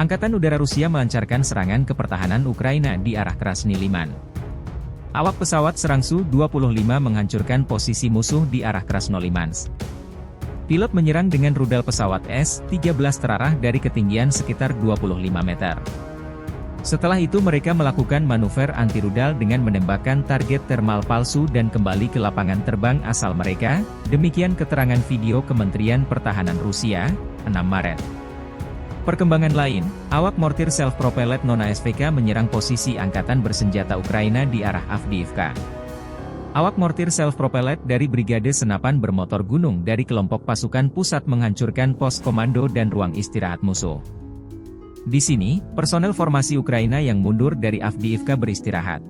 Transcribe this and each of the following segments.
Angkatan Udara Rusia melancarkan serangan ke pertahanan Ukraina di arah Krasny Liman. Awak pesawat serang Su-25 menghancurkan posisi musuh di arah Krasnolimansk. Pilot menyerang dengan rudal pesawat S-13 terarah dari ketinggian sekitar 25 meter. Setelah itu mereka melakukan manuver anti-rudal dengan menembakkan target thermal palsu dan kembali ke lapangan terbang asal mereka, demikian keterangan video Kementerian Pertahanan Rusia, 6 Maret. Perkembangan lain, awak mortir self-propelled non-ASVK menyerang posisi angkatan bersenjata Ukraina di arah Avdiivka. Awak mortir self-propelled dari Brigade Senapan Bermotor Gunung dari kelompok pasukan pusat menghancurkan pos komando dan ruang istirahat musuh. Di sini, personel formasi Ukraina yang mundur dari Avdiivka beristirahat.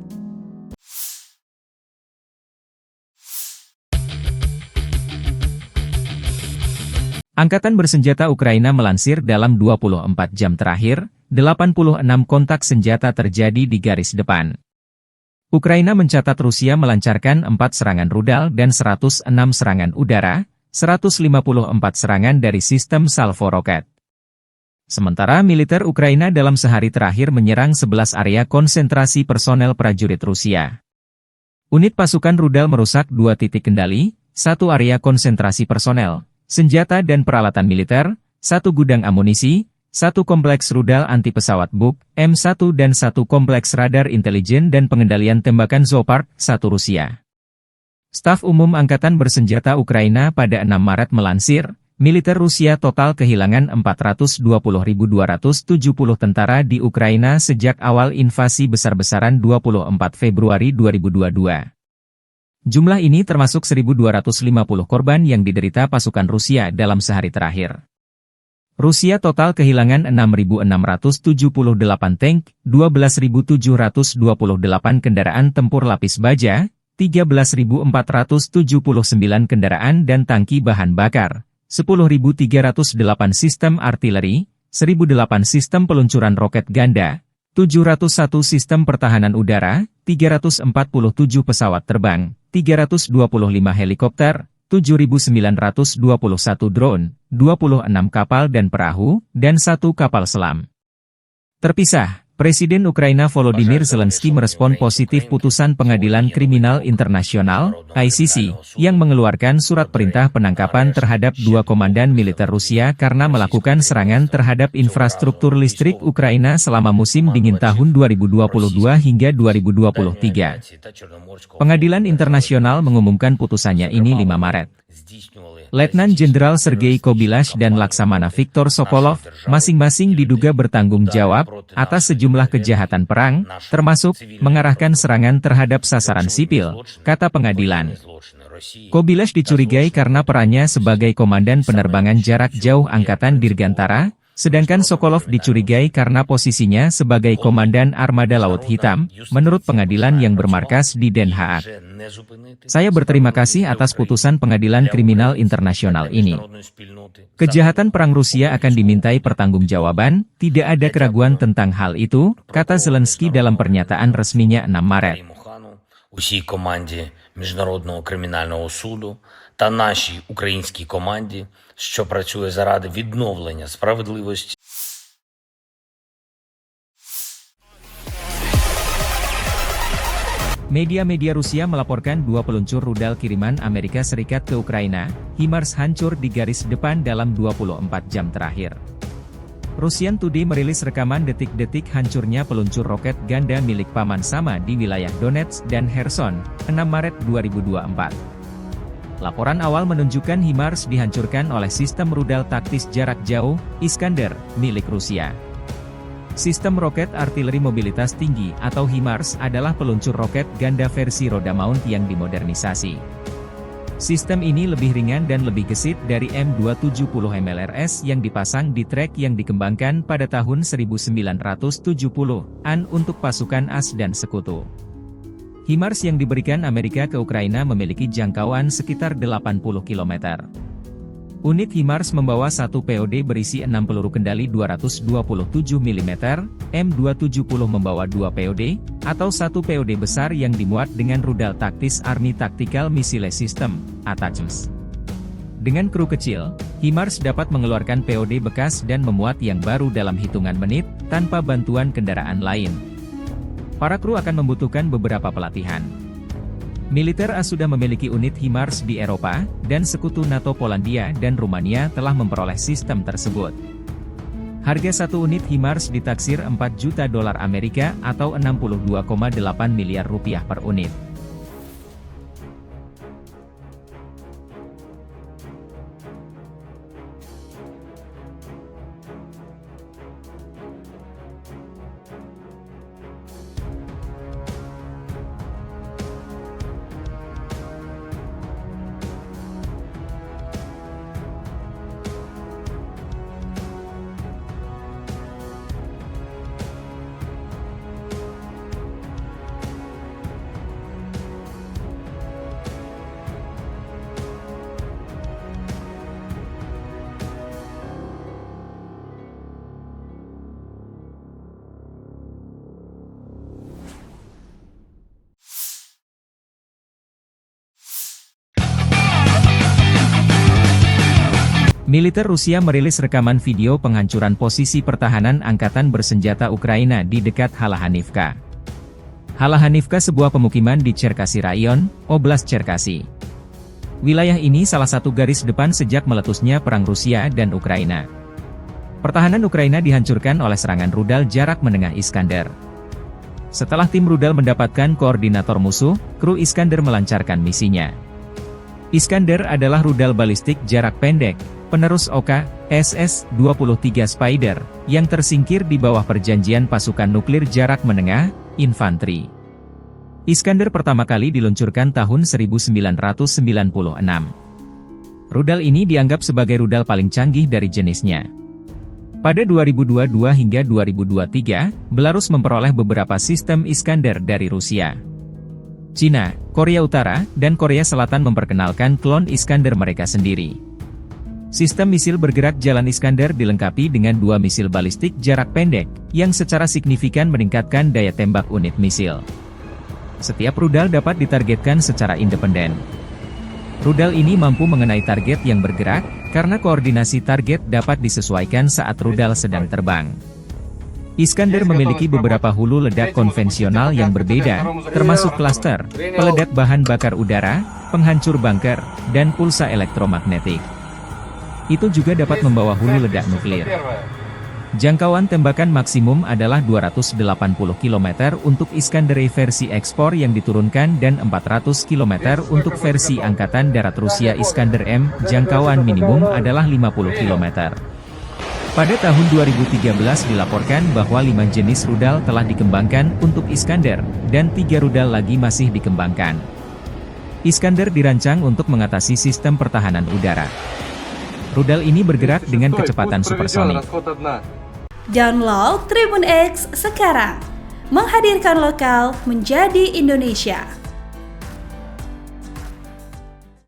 Angkatan bersenjata Ukraina melansir dalam 24 jam terakhir, 86 kontak senjata terjadi di garis depan. Ukraina mencatat Rusia melancarkan 4 serangan rudal dan 106 serangan udara, 154 serangan dari sistem salvo roket. Sementara militer Ukraina dalam sehari terakhir menyerang 11 area konsentrasi personel prajurit Rusia. Unit pasukan rudal merusak 2 titik kendali, 1 area konsentrasi personel, senjata dan peralatan militer, 1 gudang amunisi, 1 kompleks rudal anti-pesawat Buk, M1 dan 1 kompleks radar intelijen dan pengendalian tembakan Zoopark, 1 Rusia. Staf Umum Angkatan Bersenjata Ukraina pada 6 Maret melansir, militer Rusia total kehilangan 420.270 tentara di Ukraina sejak awal invasi besar-besaran 24 Februari 2022. Jumlah ini termasuk 1.250 korban yang diderita pasukan Rusia dalam sehari terakhir. Rusia total kehilangan 6.678 tank, 12.728 kendaraan tempur lapis baja, 13.479 kendaraan dan tangki bahan bakar, 10.308 sistem artileri, 1.008 sistem peluncuran roket ganda, 701 sistem pertahanan udara, 347 pesawat terbang, 325 helikopter, 7.921 drone, 26 kapal dan perahu, dan 1 kapal selam. Terpisah, Presiden Ukraina Volodymyr Zelensky merespon positif putusan Pengadilan Kriminal Internasional, ICC, yang mengeluarkan surat perintah penangkapan terhadap 2 komandan militer Rusia karena melakukan serangan terhadap infrastruktur listrik Ukraina selama musim dingin tahun 2022 hingga 2023. Pengadilan Internasional mengumumkan putusannya ini 5 Maret. Letnan Jenderal Sergei Kobylash dan Laksamana Viktor Sokolov, masing-masing diduga bertanggung jawab atas sejumlah kejahatan perang, termasuk mengarahkan serangan terhadap sasaran sipil, kata pengadilan. Kobylash dicurigai karena perannya sebagai komandan penerbangan jarak jauh Angkatan Dirgantara, sedangkan Sokolov dicurigai karena posisinya sebagai komandan Armada Laut Hitam, menurut pengadilan yang bermarkas di Den Haag. Saya berterima kasih atas putusan Pengadilan Kriminal Internasional ini. Kejahatan perang Rusia akan dimintai pertanggungjawaban, tidak ada keraguan tentang hal itu, kata Zelensky dalam pernyataan resminya 6 Maret. Усій команді Міжнародного кримінального суду та нашій українській команді, що працює заради відновлення справедливості. Media-media Rusia melaporkan 2 peluncur rudal kiriman Amerika Serikat ke Ukraina, HIMARS hancur di garis depan dalam 24 jam terakhir. Russian Today merilis rekaman detik-detik hancurnya peluncur roket ganda milik Paman Sama di wilayah Donetsk dan Kherson, 6 Maret 2024. Laporan awal menunjukkan HIMARS dihancurkan oleh sistem rudal taktis jarak jauh, Iskander, milik Rusia. Sistem roket artileri mobilitas tinggi atau HIMARS adalah peluncur roket ganda versi roda mount yang dimodernisasi. Sistem ini lebih ringan dan lebih gesit dari M270 MLRS yang dipasang di trek yang dikembangkan pada tahun 1970-an untuk pasukan AS dan sekutu. HIMARS yang diberikan Amerika ke Ukraina memiliki jangkauan sekitar 80 km. Unit HIMARS membawa 1 POD berisi 6 peluru kendali 227 mm, M270 membawa 2 POD, atau 1 POD besar yang dimuat dengan rudal taktis Army Tactical Missile System, ATACMS. Dengan kru kecil, HIMARS dapat mengeluarkan POD bekas dan memuat yang baru dalam hitungan menit, tanpa bantuan kendaraan lain. Para kru akan membutuhkan beberapa pelatihan. Militer AS sudah memiliki unit HIMARS di Eropa, dan sekutu NATO Polandia dan Rumania telah memperoleh sistem tersebut. Harga satu unit HIMARS ditaksir 4 juta dolar Amerika atau 62,8 miliar rupiah per unit. Militer Rusia merilis rekaman video penghancuran posisi pertahanan angkatan bersenjata Ukraina di dekat Halahanivka. Halahanivka sebuah pemukiman di Cherkasy Rayon, Oblast Cherkasy. Wilayah ini salah satu garis depan sejak meletusnya perang Rusia dan Ukraina. Pertahanan Ukraina dihancurkan oleh serangan rudal jarak menengah Iskander. Setelah tim rudal mendapatkan koordinator musuh, kru Iskander melancarkan misinya. Iskander adalah rudal balistik jarak pendek, penerus OK-SS-23 Spider, yang tersingkir di bawah perjanjian pasukan nuklir jarak menengah, infanteri. Iskander pertama kali diluncurkan tahun 1996. Rudal ini dianggap sebagai rudal paling canggih dari jenisnya. Pada 2022 hingga 2023, Belarus memperoleh beberapa sistem Iskander dari Rusia. Cina, Korea Utara, dan Korea Selatan memperkenalkan klon Iskander mereka sendiri. Sistem misil bergerak jalan Iskander dilengkapi dengan 2 misil balistik jarak pendek, yang secara signifikan meningkatkan daya tembak unit misil. Setiap rudal dapat ditargetkan secara independen. Rudal ini mampu mengenai target yang bergerak, karena koordinasi target dapat disesuaikan saat rudal sedang terbang. Iskander memiliki beberapa hulu ledak konvensional yang berbeda, termasuk klaster, peledak bahan bakar udara, penghancur bunker, dan pulsa elektromagnetik. Itu juga dapat membawa hulu ledak nuklir. Jangkauan tembakan maksimum adalah 280 km untuk Iskander versi ekspor yang diturunkan dan 400 km untuk versi Angkatan Darat Rusia Iskander M. Jangkauan minimum adalah 50 km. Pada tahun 2013 dilaporkan bahwa 5 jenis rudal telah dikembangkan untuk Iskander, dan 3 rudal lagi masih dikembangkan. Iskander dirancang untuk mengatasi sistem pertahanan udara. Rudal ini bergerak dengan kecepatan supersonik. Download Tribun X sekarang, menghadirkan lokal menjadi Indonesia.